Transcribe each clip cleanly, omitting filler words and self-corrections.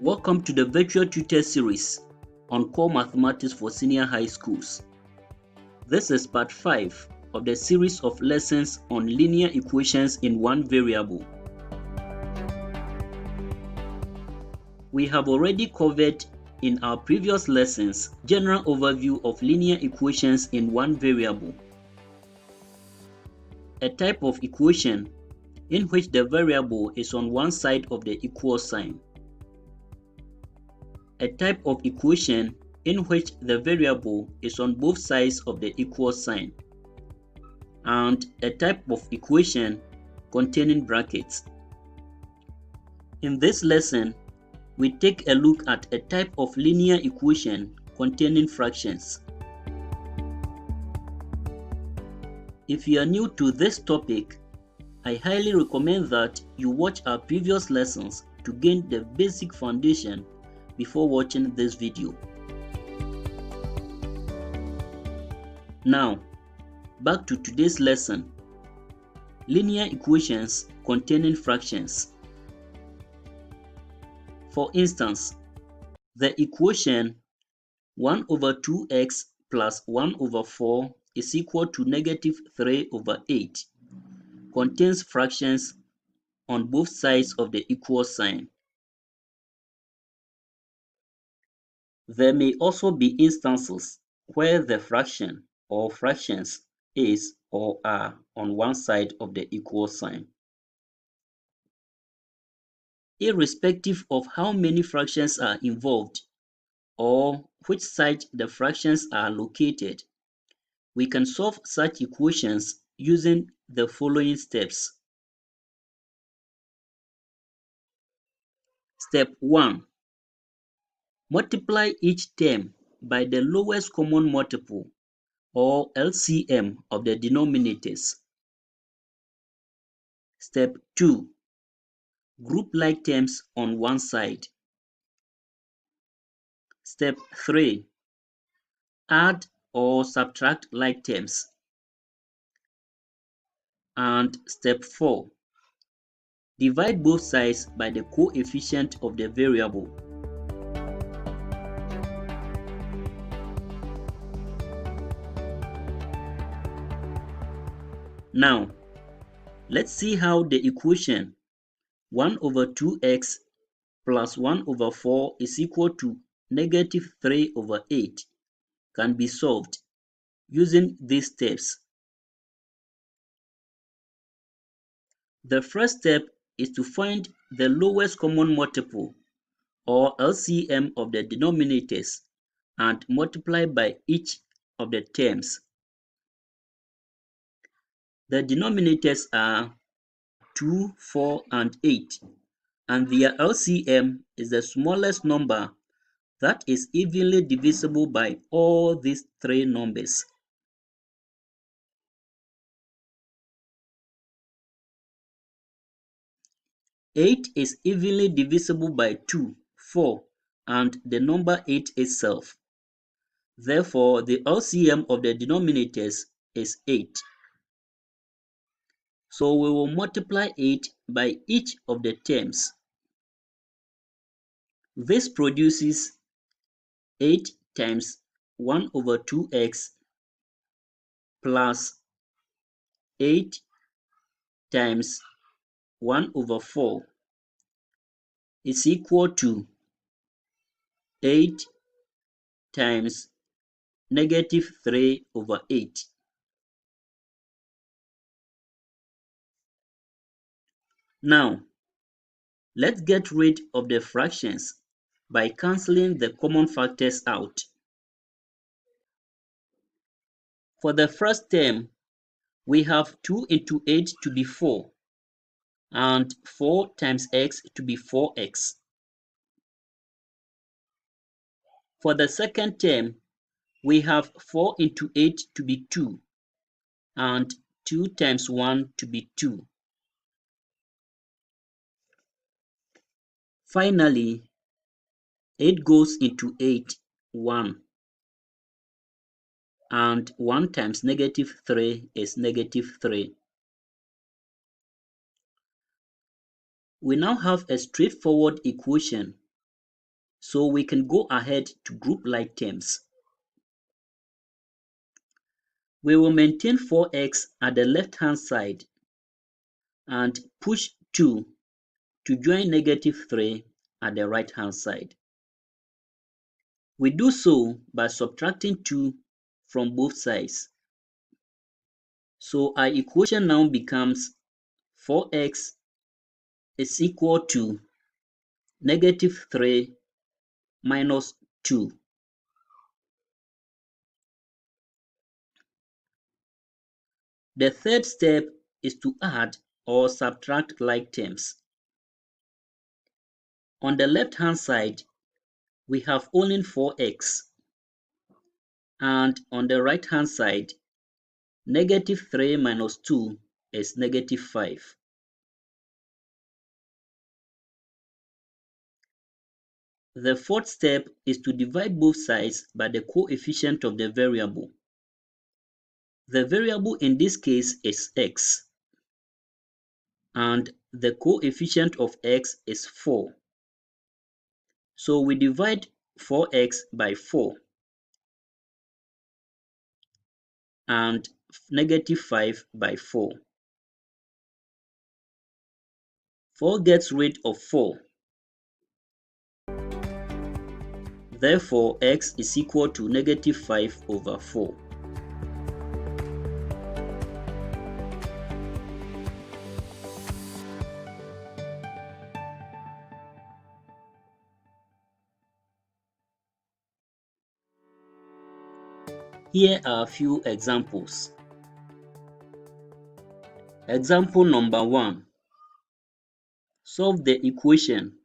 Welcome to the virtual tutor series on core mathematics for senior high schools. This is part 5 of the series of lessons on linear equations in one variable. We have already covered in our previous lessons general overview of linear equations in one variable, a type of equation in which the variable is on one side of the equal sign, a type of equation in which the variable is on both sides of the equal sign, and a type of equation containing brackets. In this lesson, we take a look at a type of linear equation containing fractions. If you are new to this topic, I highly recommend that you watch our previous lessons to gain the basic foundation before watching this video. Now, back to today's lesson: linear equations containing fractions. For instance, the equation 1 over 2x plus 1 over 4 is equal to negative 3 over 8 contains fractions on both sides of the equal sign. There may also be instances where the fraction or fractions is or are on one side of the equal sign. Irrespective of how many fractions are involved or which side the fractions are located, we can solve such equations using the following steps. Step 1. Multiply each term by the lowest common multiple or LCM of the denominators. Step 2. Group like terms on one side. Step 3. Add or subtract like terms. And step 4. Divide both sides by the coefficient of the variable. Now, let's see how the equation 1 over 2x plus 1 over 4 is equal to negative 3 over 8 can be solved using these steps. The first step is to find the lowest common multiple or LCM of the denominators and multiply by each of the terms. The denominators are 2, 4, and 8, and their LCM is the smallest number that is evenly divisible by all these three numbers. Eight is evenly divisible by 2, 4, and the number 8 itself. Therefore, the LCM of the denominators is 8. So we will multiply 8 by each of the terms. This produces 8 times 1 over 2x plus 8 times 1 over 4 is equal to 8 times negative 3 over 8. Now, let's get rid of the fractions by cancelling the common factors out. For the first term, we have 2 into 8 to be 4, and 4 times x to be 4x. For the second term, we have 4 into 8 to be 2, and 2 times 1 to be 2. Finally, 8 goes into 8, 1, and 1 times negative 3 is negative 3. We now have a straightforward equation So we can go ahead to group like terms. We will maintain 4x at the left-hand side and push 2 to join -3 at the right-hand side. We do so by subtracting 2 from both sides. So our equation now becomes 4x is equal to -3 minus 2. The third step is to add or subtract like terms. On the left-hand side, we have only 4x, and on the right-hand side, -3 minus 2 is -5. The fourth step is to divide both sides by the coefficient of the variable. The variable in this case is x, and the coefficient of x is 4. So we divide 4x by 4 and -5 by 4. 4 gets rid of 4. Therefore, x is equal to -5 over 4. Here are a few examples. Example number 1. Solve the equation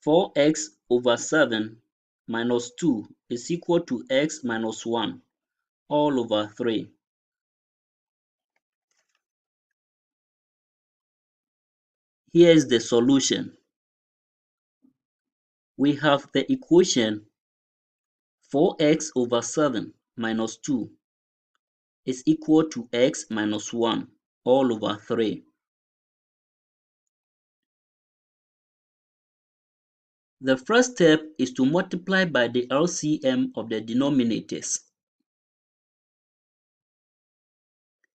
4x over 7 minus 2 is equal to x minus 1 all over 3. Here is the solution. We have the equation 4x over 7 minus 2 is equal to x minus 1 all over 3. The first step is to multiply by the LCM of the denominators.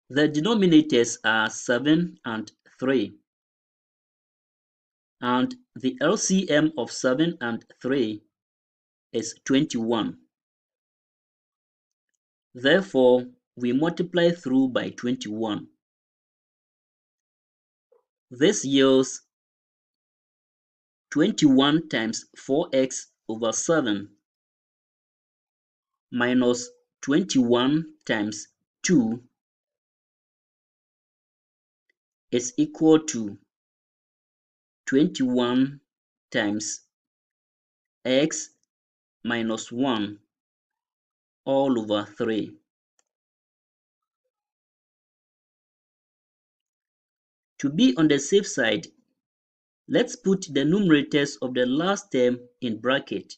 The denominators are 7 and 3, and the LCM of 7 and 3 is 21. Therefore, we multiply through by 21. This yields 21 times 4x over 7 minus 21 times 2 is equal to 21 times x minus 1 all over 3. To be on the safe side, let's put the numerators of the last term in bracket,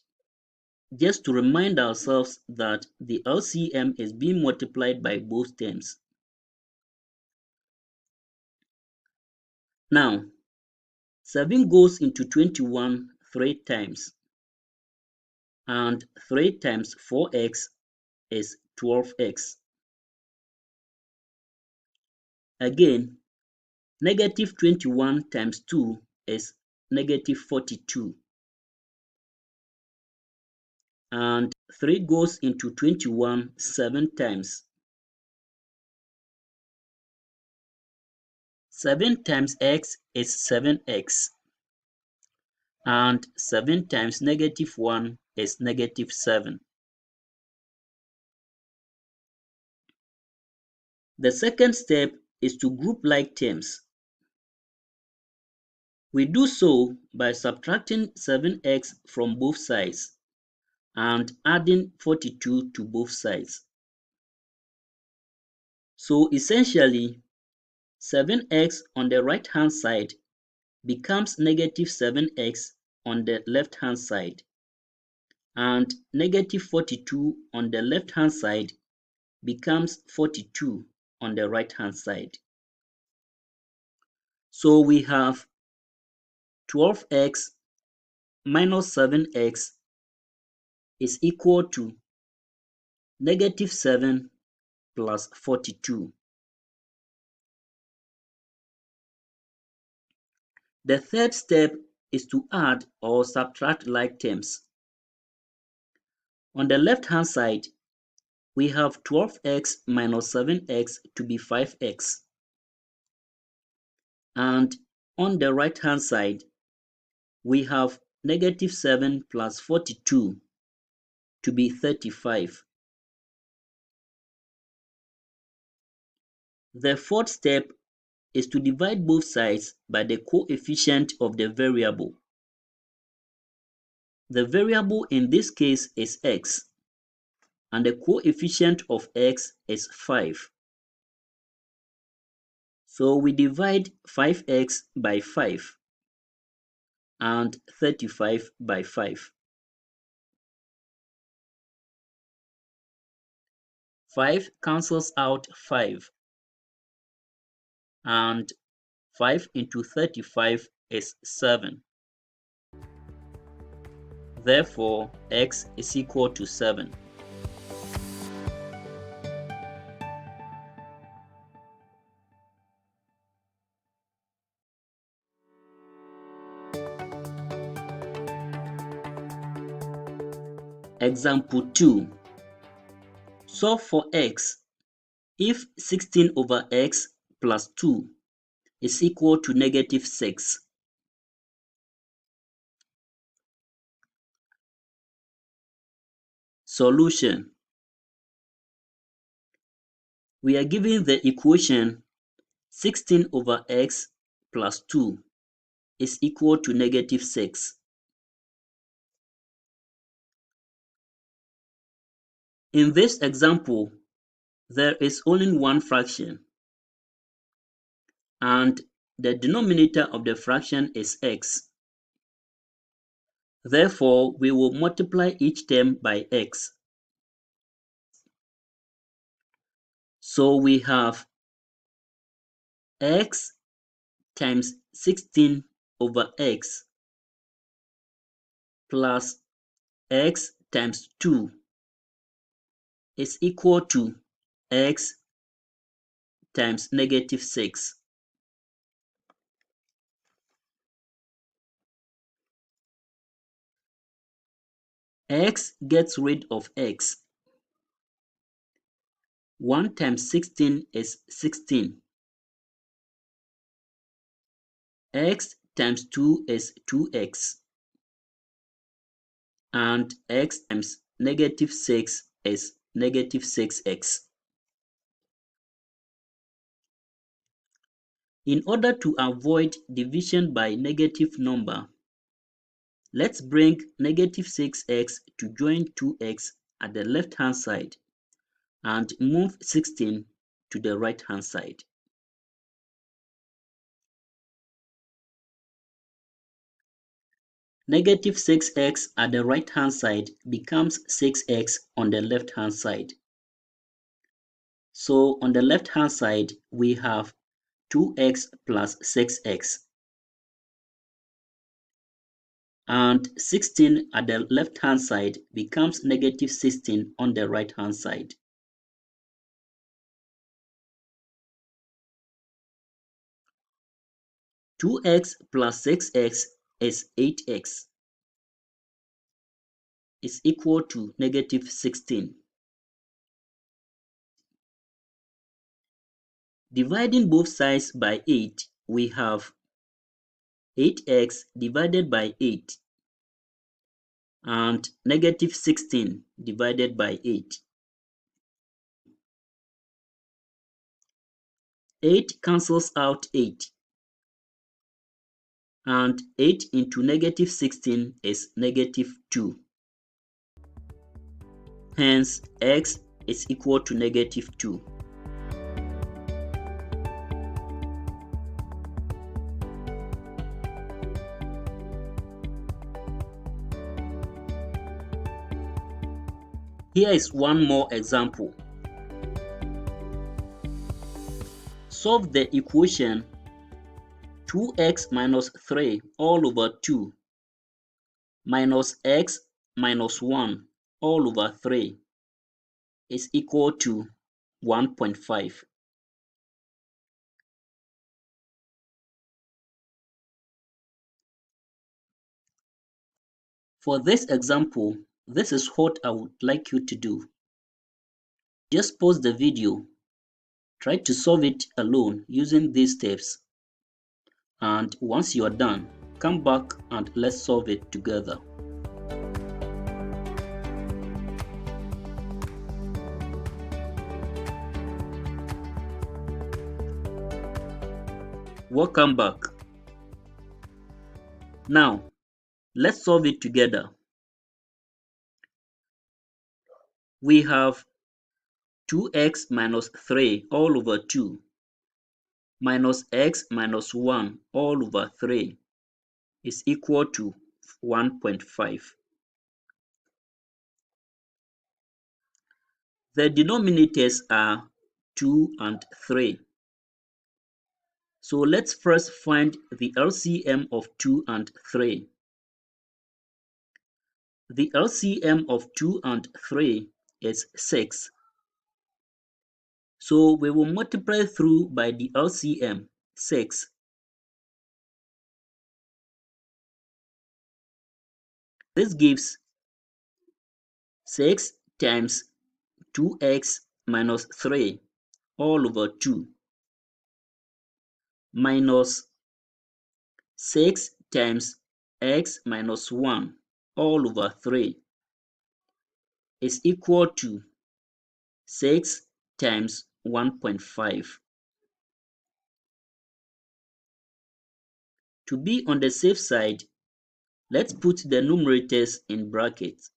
just to remind ourselves that the LCM is being multiplied by both terms. Now, 7 goes into 21 3 times, and 3 times 4x is 12x. Again, -21 times 2 is -42. And 3 goes into 21 7 times. 7 times x is 7x. And 7 times -1 is -7. The second step is to group like terms. We do so by subtracting 7x from both sides and adding 42 to both sides. So essentially, 7x on the right-hand side becomes -7x on the left-hand side, and -42 on the left-hand side becomes 42 on the right-hand side. So we have 12x minus 7x is equal to negative 7 plus 42. The third step is to add or subtract like terms. On the left-hand side, we have 12x minus 7x to be 5x. And on the right-hand side, we have negative 7 plus 42 to be 35. The fourth step is to divide both sides by the coefficient of the variable. The variable in this case is x, and the coefficient of x is 5. So we divide 5x by 5 and 35 by 5. 5 cancels out 5, and 5 into 35 is 7. Therefore, x is equal to 7. Example 2. Solve for x if 16 over x plus 2 is equal to negative 6. Solution. We are given the equation 16 over x plus 2 is equal to negative 6. In this example, there is only one fraction, and the denominator of the fraction is x. Therefore, we will multiply each term by x. So we have x times 16 over x plus x times 2 is equal to x times negative 6. X gets rid of x. 1 times 16 is 16. X times 2 is 2x. And x times negative 6 is negative 6x. In order to avoid division by negative number, let's bring negative 6x to join 2x at the left-hand side and move 16 to the right-hand side. Negative 6x at the right-hand side becomes 6x on the left-hand side. So on the left-hand side, we have 2x plus 6x. And 16 at the left-hand side becomes negative 16 on the right-hand side. Two x plus 6x is 8x is equal to negative 16. Dividing both sides by 8, we have 8x divided by 8 and negative 16 divided by 8. 8 cancels out 8, and 8 into negative 16 is negative 2. Hence, x is equal to negative 2. Here is one more example. Solve the equation 2x minus 3 all over 2 minus x minus 1 all over 3 is equal to 1.5. For this example, this is what I would like you to do. Just pause the video, try to solve it alone using these steps, and once you are done, come back and let's solve it together. Welcome back. Now, let's solve it together. We have 2x minus 3 all over 2 minus x minus 1 all over 3 is equal to 1.5. The denominators are 2 and 3. So let's first find the LCM of 2 and 3. The LCM of 2 and 3 is 6. So we will multiply through by the LCM, 6. This gives 6 times 2x minus 3 all over 2 minus 6 times x minus 1 all over 3 is equal to 6 times 1.5. To be on the safe side, let's put the numerators in brackets.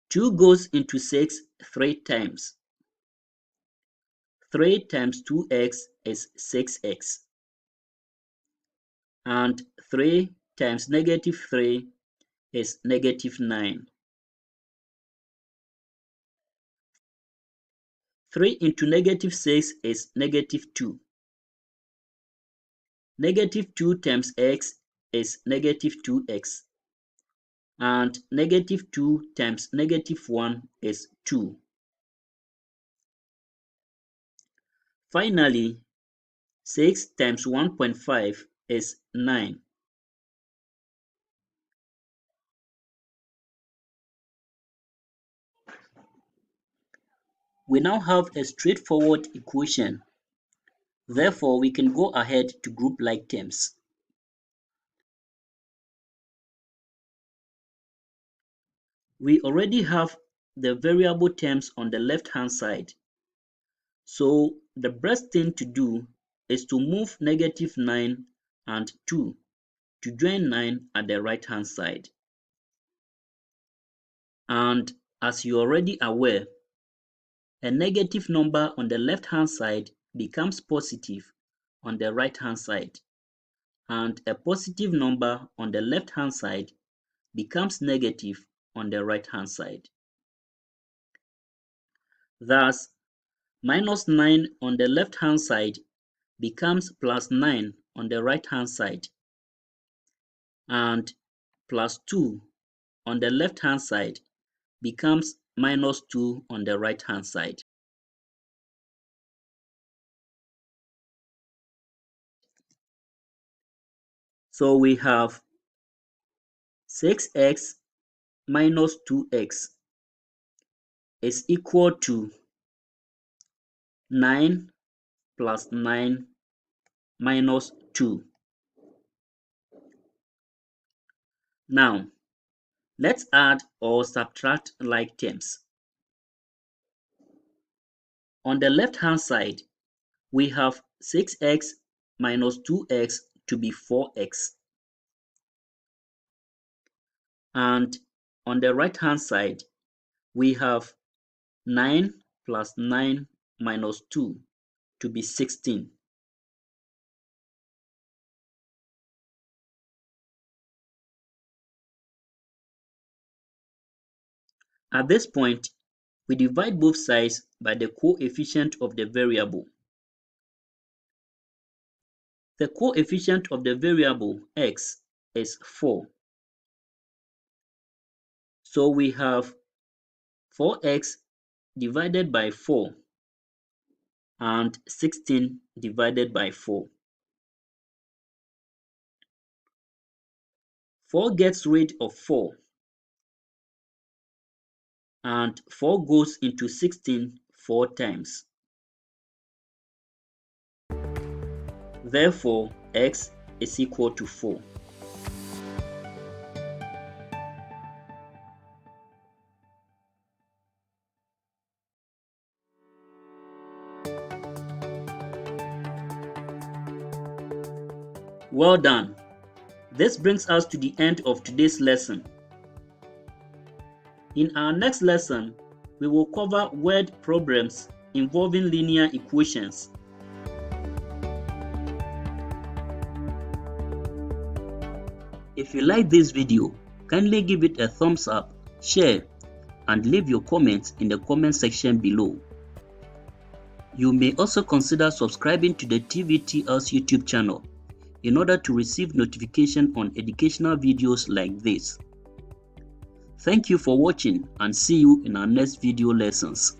Two goes into 6 3 times. 3 times 2x is 6x. And 3 times negative 3 is negative 9. 3 into negative 6 is negative 2. Negative 2 times x is negative 2x. And negative 2 times negative 1 is 2. Finally, 6 times 1.5 is 9. We now have a straightforward equation. Therefore, we can go ahead to group like terms. We already have the variable terms on the left-hand side. So the best thing to do is to move negative 9 and 2 to join 9 at the right-hand side. And as you're already aware, a negative number on the left-hand side becomes positive on the right-hand side, and a positive number on the left-hand side becomes negative on the right-hand side. Thus, minus 9 on the left-hand side becomes plus 9 on the right-hand side, and plus 2 on the left-hand side becomes minus 2 on the right-hand side. So we have 6x minus 2x is equal to 9 plus 9 minus 2. Now, let's add or subtract like terms. On the left-hand side, we have 6x minus 2x to be 4x. And on the right-hand side, we have 9 plus 9 minus 2 to be 16. At this point, We divide both sides by the coefficient of the variable. The coefficient of the variable x is 4. So we have 4x divided by 4 and 16 divided by 4. 4 gets rid of 4 and 4 goes into 16 4 times. Therefore, x is equal to 4. Well done. This brings us to the end of today's lesson. In our next lesson, we will cover word problems involving linear equations. If you like this video, kindly give it a thumbs up, share, and leave your comments in the comment section below. You may also consider subscribing to the TVTL's YouTube channel in order to receive notification on educational videos like this. Thank you for watching and see you in our next video lessons.